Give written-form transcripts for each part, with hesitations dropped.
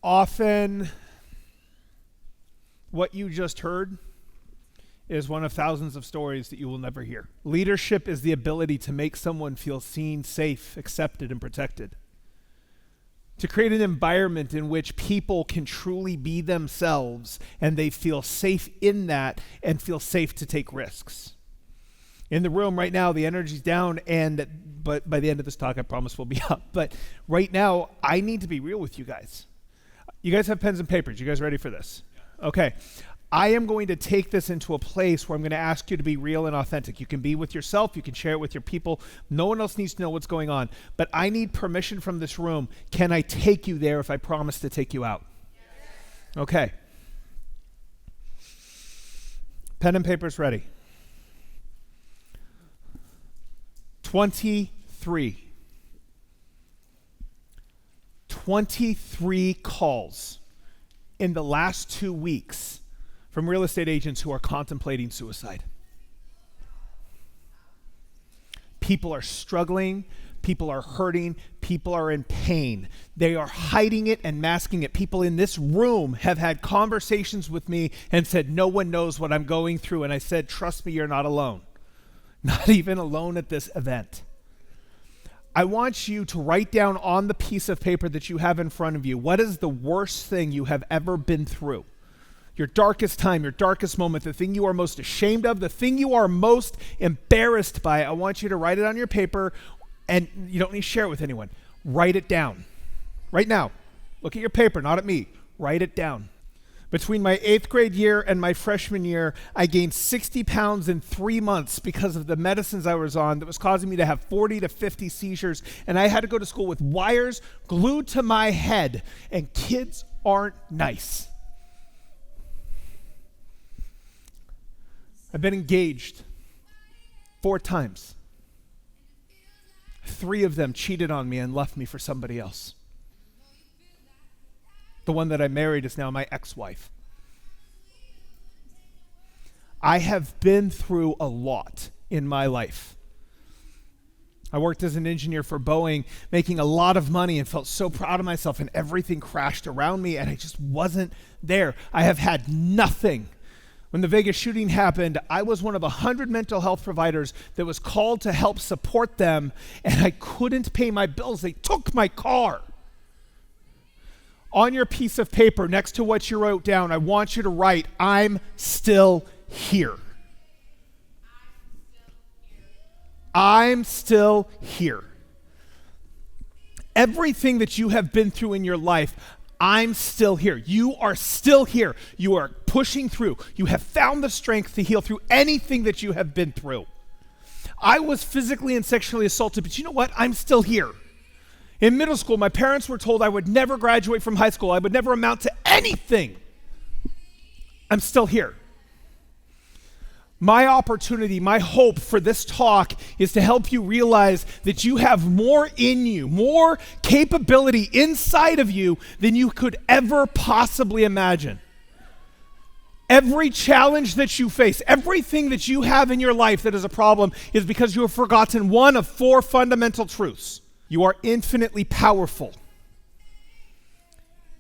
Often, what you just heard is one of thousands of stories that you will never hear. Leadership is the ability to make someone feel seen, safe, accepted, and protected. To create an environment in which people can truly be themselves and they feel safe in that and feel safe to take risks. In the room right now, the energy's down, but by the end of this talk, I promise we'll be up. But right now, I need to be real with you guys. You guys have pens and papers. You guys ready for this? Okay. I am going to take this into a place where I'm going to ask you to be real and authentic. You can be with yourself. You can share it with your people. No one else needs to know what's going on. But I need permission from this room. Can I take you there if I promise to take you out? Yes. Okay. Pen and paper's ready. 23 calls in the last 2 weeks from real estate agents who are contemplating suicide. People are struggling, people are hurting, people are in pain. They are hiding it and masking it. People in this room have had conversations with me and said, no one knows what I'm going through. And I said, trust me, you're not alone. Not even alone at this event. I want you to write down on the piece of paper that you have in front of you, what is the worst thing you have ever been through? Your darkest time, your darkest moment, the thing you are most ashamed of, the thing you are most embarrassed by. I want you to write it on your paper, and you don't need to share it with anyone. Write it down. Right now. Look at your paper, not at me. Write it down. Between my 8th grade year and my freshman year, I gained 60 pounds in 3 months because of the medicines I was on that was causing me to have 40 to 50 seizures, and I had to go to school with wires glued to my head, and kids aren't nice. I've been engaged 4 times. 3 of them cheated on me and left me for somebody else. The one that I married is now my ex-wife. I have been through a lot in my life. I worked as an engineer for Boeing, making a lot of money and felt so proud of myself, and everything crashed around me and I just wasn't there. I have had nothing. When the Vegas shooting happened, I was one of 100 mental health providers that was called to help support them, and I couldn't pay my bills. They took my car. On your piece of paper, next to what you wrote down, I want you to write, I'm still here. I'm still here. Everything that you have been through in your life, I'm still here. You are still here. You are pushing through. You have found the strength to heal through anything that you have been through. I was physically and sexually assaulted, but you know what? I'm still here. In middle school, my parents were told I would never graduate from high school. I would never amount to anything. I'm still here. My opportunity, my hope for this talk is to help you realize that you have more in you, more capability inside of you than you could ever possibly imagine. Every challenge that you face, everything that you have in your life that is a problem is because you have forgotten one of 4 fundamental truths. You are infinitely powerful.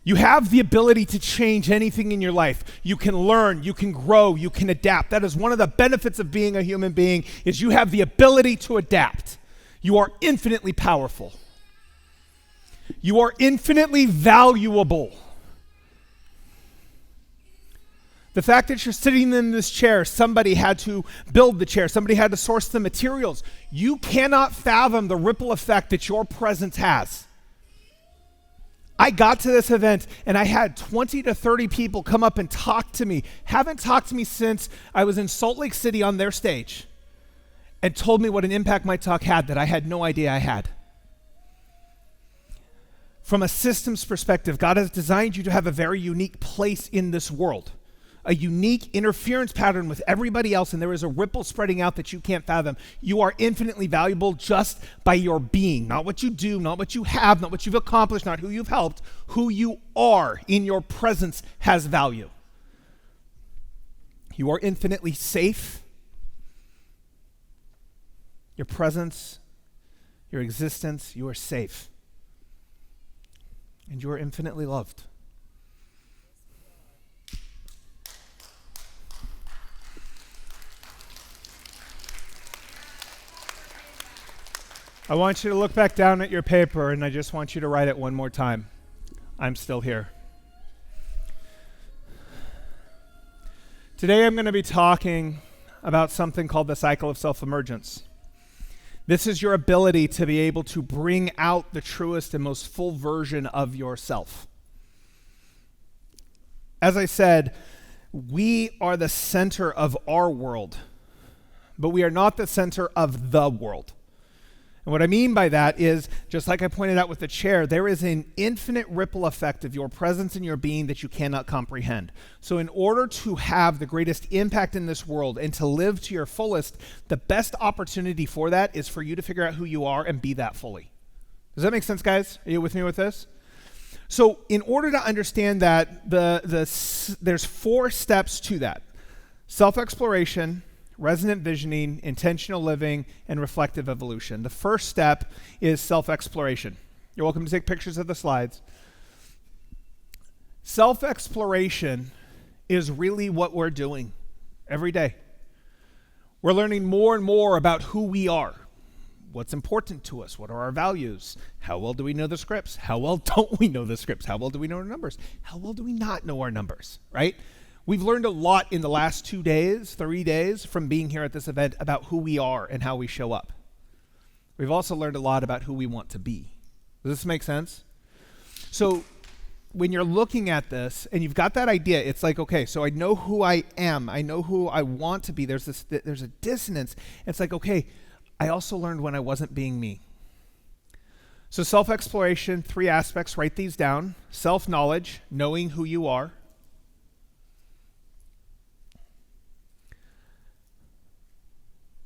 You have the ability to change anything in your life. You can learn, you can grow, you can adapt. That is one of the benefits of being a human being, is you have the ability to adapt. You are infinitely powerful. You are infinitely valuable. The fact that you're sitting in this chair, somebody had to build the chair, somebody had to source the materials. You cannot fathom the ripple effect that your presence has. I got to this event and I had 20 to 30 people come up and talk to me. Haven't talked to me since I was in Salt Lake City on their stage, and told me what an impact my talk had that I had no idea I had. From a systems perspective, God has designed you to have a very unique place in this world, a unique interference pattern with everybody else, and there is a ripple spreading out that you can't fathom. You are infinitely valuable just by your being, not what you do, not what you have, not what you've accomplished, not who you've helped. Who you are in your presence has value. You are infinitely safe. Your presence, your existence, you are safe. And you are infinitely loved. I want you to look back down at your paper, and I just want you to write it one more time. I'm still here. Today I'm going to be talking about something called the Cycle of Self-Emergence. This is your ability to be able to bring out the truest and most full version of yourself. As I said, we are the center of our world, but we are not the center of the world. And what I mean by that is, just like I pointed out with the chair, there is an infinite ripple effect of your presence and your being that you cannot comprehend. So in order to have the greatest impact in this world and to live to your fullest, the best opportunity for that is for you to figure out who you are and be that fully. Does that make sense, guys? Are you with me with this? So in order to understand that, there's 4 steps to that. Self-exploration, resonant visioning, intentional living, and reflective evolution. The first step is self-exploration. You're welcome to take pictures of the slides. Self-exploration is really what we're doing every day. We're learning more and more about who we are, what's important to us, what are our values, how well do we know the scripts, how well don't we know the scripts, how well do we know our numbers, how well do we not know our numbers, right? We've learned a lot in the last 2 days, 3 days from being here at this event about who we are and how we show up. We've also learned a lot about who we want to be. Does this make sense? So when you're looking at this and you've got that idea, it's like, okay, so I know who I am. I know who I want to be. There's a dissonance. It's like, okay, I also learned when I wasn't being me. So self-exploration, 3 aspects, write these down. Self-knowledge, knowing who you are.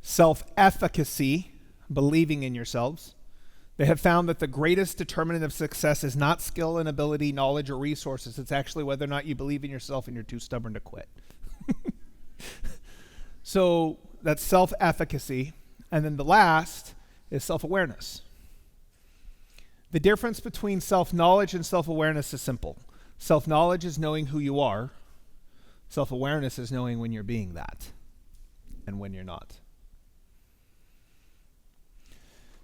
Self-efficacy, believing in yourselves. They have found that the greatest determinant of success is not skill and ability, knowledge, or resources. It's actually whether or not you believe in yourself and you're too stubborn to quit. So that's self-efficacy. And then the last is self-awareness. The difference between self-knowledge and self-awareness is simple. Self-knowledge is knowing who you are. Self-awareness is knowing when you're being that and when you're not.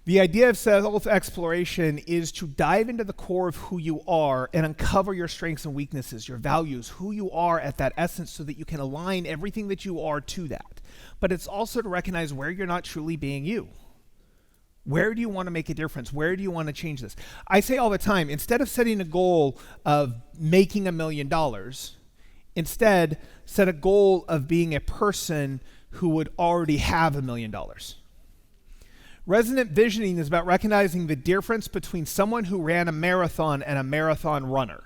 The idea of self-exploration is to dive into the core of who you are and uncover your strengths and weaknesses, your values, who you are at that essence so that you can align everything that you are to that. But it's also to recognize where you're not truly being you. Where do you want to make a difference? Where do you want to change this? I say all the time, instead of setting a goal of making $1 million, instead set a goal of being a person who would already have $1 million. Resonant visioning is about recognizing the difference between someone who ran a marathon and a marathon runner.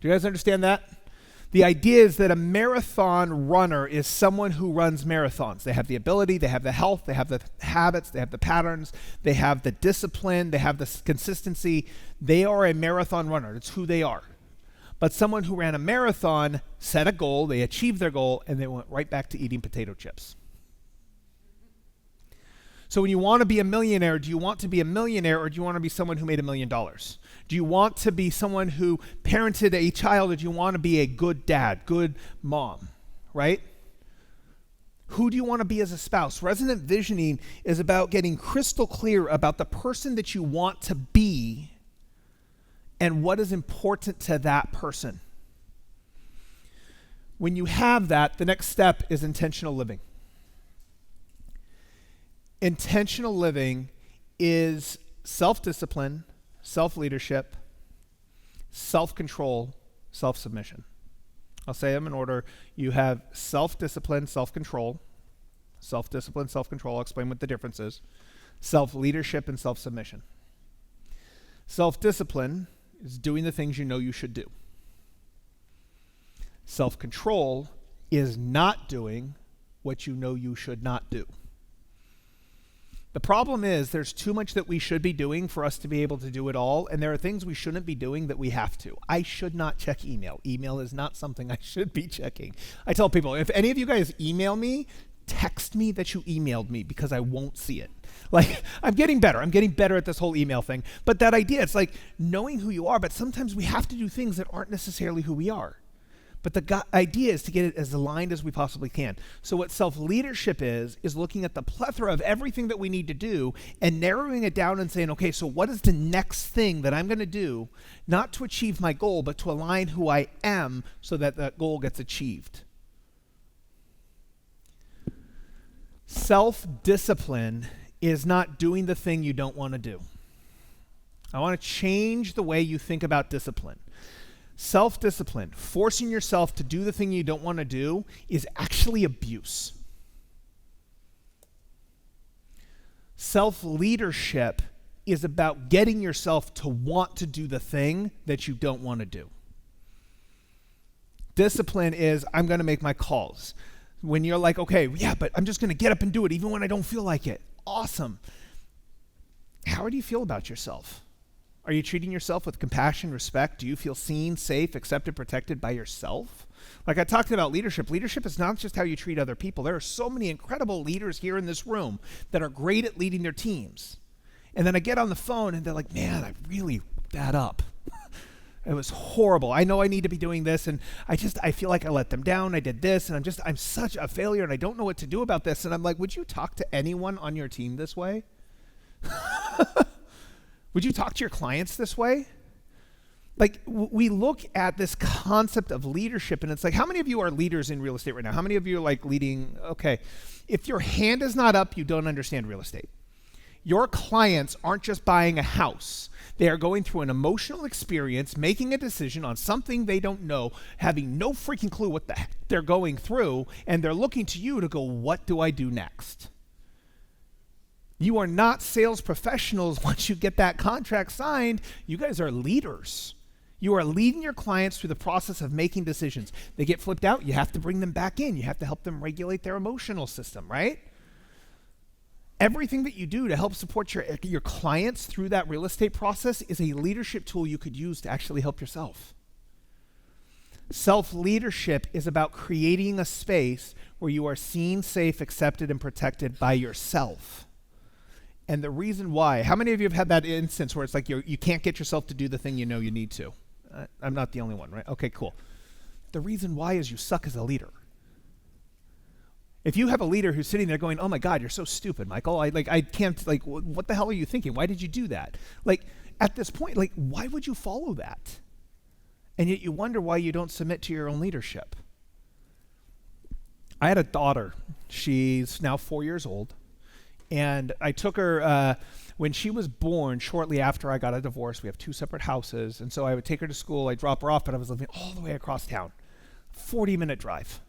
Do you guys understand that? The idea is that a marathon runner is someone who runs marathons. They have the ability, they have the health, they have the habits, they have the patterns, they have the discipline, they have the consistency. They are a marathon runner. It's who they are. But someone who ran a marathon set a goal, they achieved their goal, and they went right back to eating potato chips. So when you want to be a millionaire, do you want to be a millionaire or do you want to be someone who made $1 million? Do you want to be someone who parented a child or do you want to be a good dad, good mom, right? Who do you want to be as a spouse? Resonant visioning is about getting crystal clear about the person that you want to be and what is important to that person. When you have that, the next step is intentional living. Intentional living is self-discipline, self-leadership, self-control, self-submission. I'll say them in order. You have self-discipline, self-control. Self-discipline, self-control. I'll explain what the difference is. Self-leadership and self-submission. Self-discipline is doing the things you know you should do. Self-control is not doing what you know you should not do. The problem is there's too much that we should be doing for us to be able to do it all, and there are things we shouldn't be doing that we have to. I should not check email. Email is not something I should be checking. I tell people, if any of you guys email me, text me that you emailed me because I won't see it. Like, I'm getting better. I'm getting better at this whole email thing. But that idea, it's like knowing who you are, but sometimes we have to do things that aren't necessarily who we are. But the idea is to get it as aligned as we possibly can. So what self-leadership is looking at the plethora of everything that we need to do and narrowing it down and saying, okay, so what is the next thing that I'm going to do, not to achieve my goal, but to align who I am so that that goal gets achieved. Self-discipline is not doing the thing you don't want to do. I want to change the way you think about discipline. Self-discipline, forcing yourself to do the thing you don't want to do, is actually abuse. Self-leadership is about getting yourself to want to do the thing that you don't want to do. Discipline is, I'm going to make my calls. When you're like, okay, yeah, but I'm just going to get up and do it even when I don't feel like it. Awesome. How do you feel about yourself? Are you treating yourself with compassion, respect? Do you feel seen, safe, accepted, protected by yourself? Like I talked about leadership. Leadership is not just how you treat other people. There are so many incredible leaders here in this room that are great at leading their teams. And then I get on the phone and they're like, man, I really that up. It was horrible. I know I need to be doing this, and I feel like I let them down. I did this, and I'm such a failure, and I don't know what to do about this. And I'm like, would you talk to anyone on your team this way? Would you talk to your clients this way? Like, we look at this concept of leadership, and it's like, how many of you are leaders in real estate right now? How many of you are like leading? Okay. If your hand is not up, you don't understand real estate. Your clients aren't just buying a house. They are going through an emotional experience, making a decision on something they don't know, having no freaking clue what the heck they're going through, and they're looking to you to go, what do I do next? You are not sales professionals once you get that contract signed. You guys are leaders. You are leading your clients through the process of making decisions. They get flipped out, you have to bring them back in. You have to help them regulate their emotional system, right? Everything that you do to help support your clients through that real estate process is a leadership tool you could use to actually help yourself. Self-leadership is about creating a space where you are seen, safe, accepted, and protected by yourself. And the reason why, how many of you have had that instance where it's like you can't get yourself to do the thing you know you need to? I'm not the only one, right? Okay, cool. The reason why is you suck as a leader. If you have a leader who's sitting there going, oh my God, you're so stupid, Michael. I can't, what the hell are you thinking? Why did you do that? Like, at this point, why would you follow that? And yet you wonder why you don't submit to your own leadership. I had a daughter. She's now 4 years old. And I took her, when she was born, shortly after I got a divorce. We have 2 separate houses. And so I would take her to school. I'd drop her off, but I was living all the way across town. 40-minute drive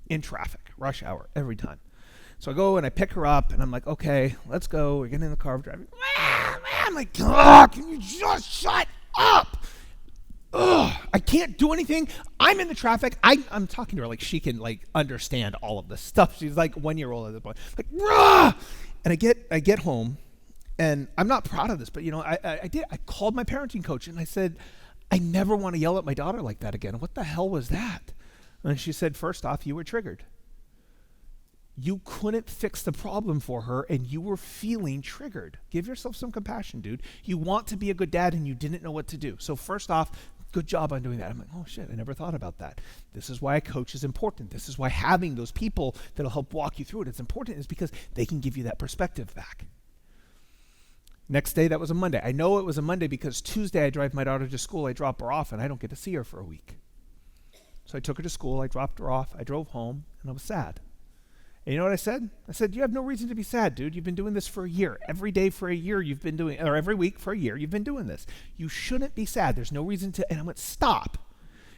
in traffic, rush hour, every time. So I go and I pick her up, and I'm like, okay, let's go. We're getting in the car, we're driving. I'm like, can you just shut up? I can't do anything. I'm in the traffic. I'm talking to her like she can understand all of this stuff. She's like 1 year old at this point. Like, rah! And I get home, and I'm not proud of this, but I called my parenting coach, and I said, I never want to yell at my daughter like that again. What the hell was that? And she said, first off, you were triggered. You couldn't fix the problem for her, and you were feeling triggered. Give yourself some compassion, dude. You want to be a good dad, and you didn't know what to do. So first off, good job on doing that. I'm like, oh shit, I never thought about that. This is why a coach is important. This is why having those people that'll help walk you through it, it's important, is because they can give you that perspective back. Next day, that was a Monday. I know it was a Monday because Tuesday I drive my daughter to school, I drop her off, and I don't get to see her for a week. So I took her to school, I dropped her off, I drove home, and I was sad. And you know what I said? I said, you have no reason to be sad, dude. You've been doing this for a year. Every day for a year you've been doing, or every week for a year you've been doing this. You shouldn't be sad. There's no reason to, and I went, stop.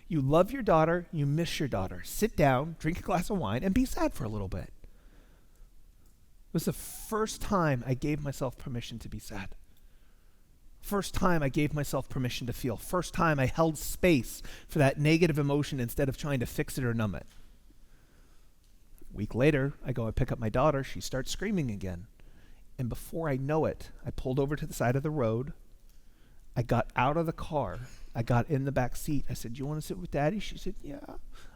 You love your daughter, you miss your daughter. Sit down, drink a glass of wine, and be sad for a little bit. It was the first time I gave myself permission to be sad. First time I gave myself permission to feel. First time I held space for that negative emotion instead of trying to fix it or numb it. A week later, I go and pick up my daughter. She starts screaming again. And before I know it, I pulled over to the side of the road. I got out of the car. I got in the back seat. I said, do you want to sit with Daddy? She said, yeah.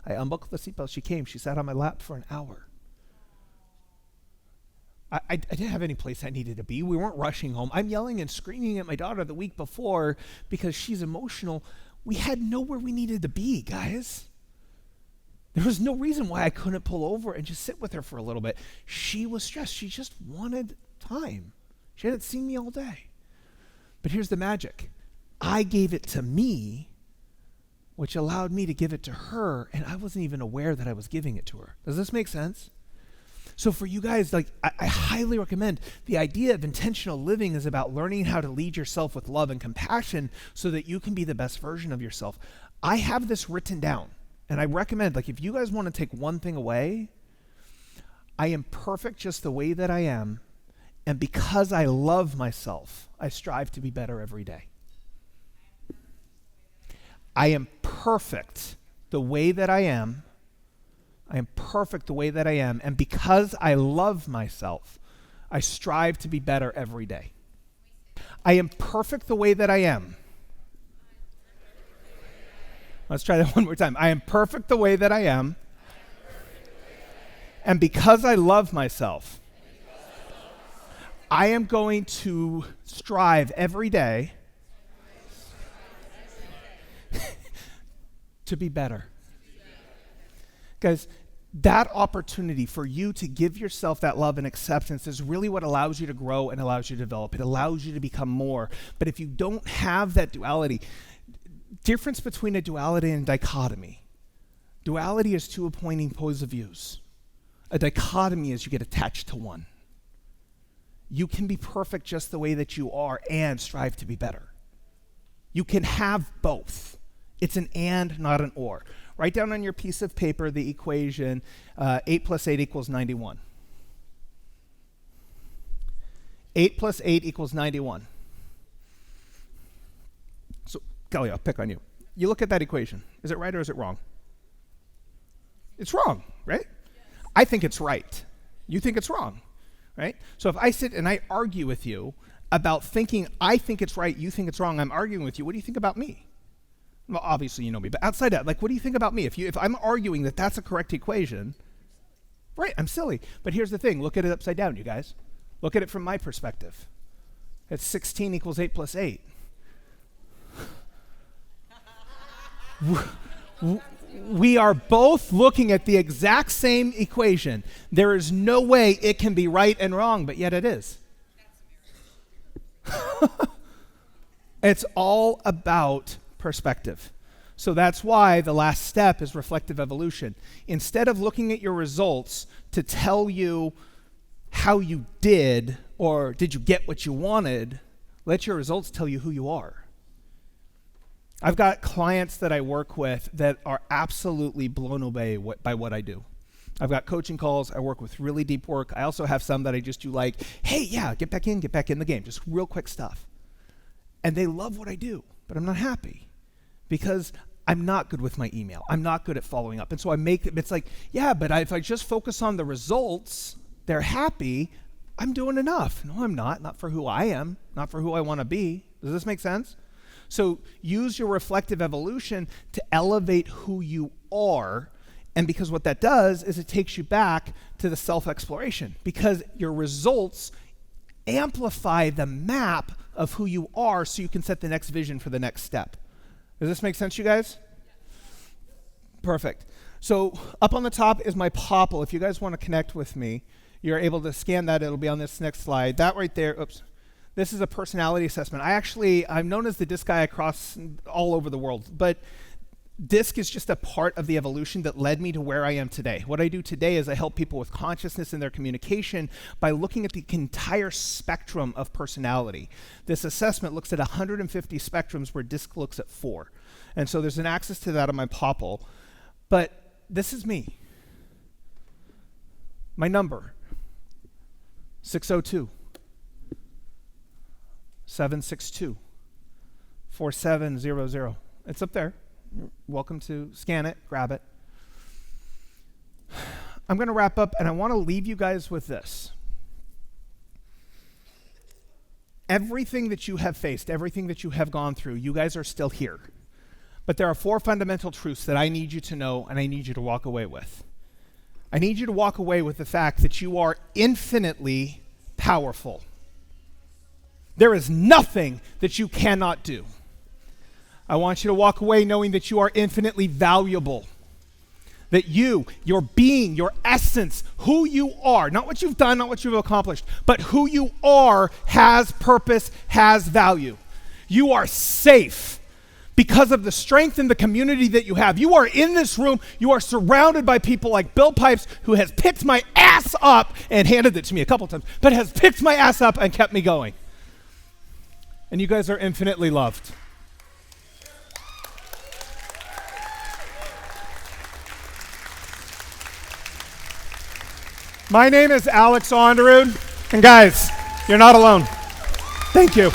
I unbuckled the seatbelt. She came. She sat on my lap for an hour. I didn't have any place I needed to be. We weren't rushing home. I'm yelling and screaming at my daughter the week before because she's emotional. We had nowhere we needed to be, guys. There was no reason why I couldn't pull over and just sit with her for a little bit. She was stressed. She just wanted time. She hadn't seen me all day. But here's the magic. I gave it to me, which allowed me to give it to her, and I wasn't even aware that I was giving it to her. Does this make sense? So for you guys, I highly recommend the idea of intentional living is about learning how to lead yourself with love and compassion so that you can be the best version of yourself. I have this written down, and I recommend, if you guys want to take one thing away, I am perfect just the way that I am, and because I love myself, I strive to be better every day. I am perfect the way that I am. I am perfect the way that I am, and because I love myself, I strive to be better every day. I am perfect the way that I am. Let's try that one more time. I am perfect the way that I am, and because I love myself, I am going to strive every day to be better. Guys, that opportunity for you to give yourself that love and acceptance is really what allows you to grow and allows you to develop. It allows you to become more. But if you don't have that duality, difference between a duality and a dichotomy. Duality is two opposing points of views. A dichotomy is you get attached to one. You can be perfect just the way that you are and strive to be better. You can have both. It's an and, not an or. Write down on your piece of paper the equation 8 plus 8 equals 91. 8 plus 8 equals 91. So, Kelly, I'll pick on you. You look at that equation. Is it right or is it wrong? It's wrong, right? I think it's right. You think it's wrong, right? So if I sit and I argue with you about thinking I think it's right, you think it's wrong, I'm arguing with you, what do you think about me? Well, obviously you know me, but outside that, what do you think about me? If I'm arguing that that's a correct equation, right, I'm silly. But here's the thing, look at it upside down, you guys. Look at it from my perspective. It's 16 equals 8 plus 8. We are both looking at the exact same equation. There is no way it can be right and wrong, but yet it is. It's all about perspective. So that's why the last step is reflective evolution. Instead of looking at your results to tell you how you did or did you get what you wanted, let your results tell you who you are. I've got clients that I work with that are absolutely blown away by what I do. I've got coaching calls. I work with really deep work. I also have some that I just do hey, yeah, get back in the game. Just real quick stuff. And they love what I do, but I'm not happy because I'm not good with my email. I'm not good at following up. And so it's yeah, but if I just focus on the results, they're happy, I'm doing enough. No, I'm not. Not for who I am, not for who I want to be. Does this make sense? So use your reflective evolution to elevate who you are. And because what that does is it takes you back to the self-exploration because your results amplify the map of who you are so you can set the next vision for the next step. Does this make sense, you guys? Perfect. So up on the top is my popple. If you guys want to connect with me, you're able to scan that. It'll be on this next slide. That right there, oops. This is a personality assessment. I'm known as the DISC guy across all over the world, but DISC is just a part of the evolution that led me to where I am today. What I do today is I help people with consciousness in their communication by looking at the entire spectrum of personality. This assessment looks at 150 spectrums where DISC looks at 4. And so there's an access to that on my popple. But this is me. My number, 602. 762 4700. It's up there. You're welcome to scan it, grab it. I'm going to wrap up, and I want to leave you guys with this. Everything that you have faced, everything that you have gone through, you guys are still here. But there are 4 fundamental truths that I need you to know and I need you to walk away with. I need you to walk away with the fact that you are infinitely powerful. There is nothing that you cannot do. I want you to walk away knowing that you are infinitely valuable. that you, your being, your essence, who you are, not what you've done, not what you've accomplished, but who you are has purpose, has value. You are safe because of the strength and the community that you have. You are in this room, you are surrounded by people like Bill Pipes, who has picked my ass up and handed it to me a couple times, but has picked my ass up and kept me going. And you guys are infinitely loved. My name is Alex Aanderud, and guys, you're not alone. Thank you.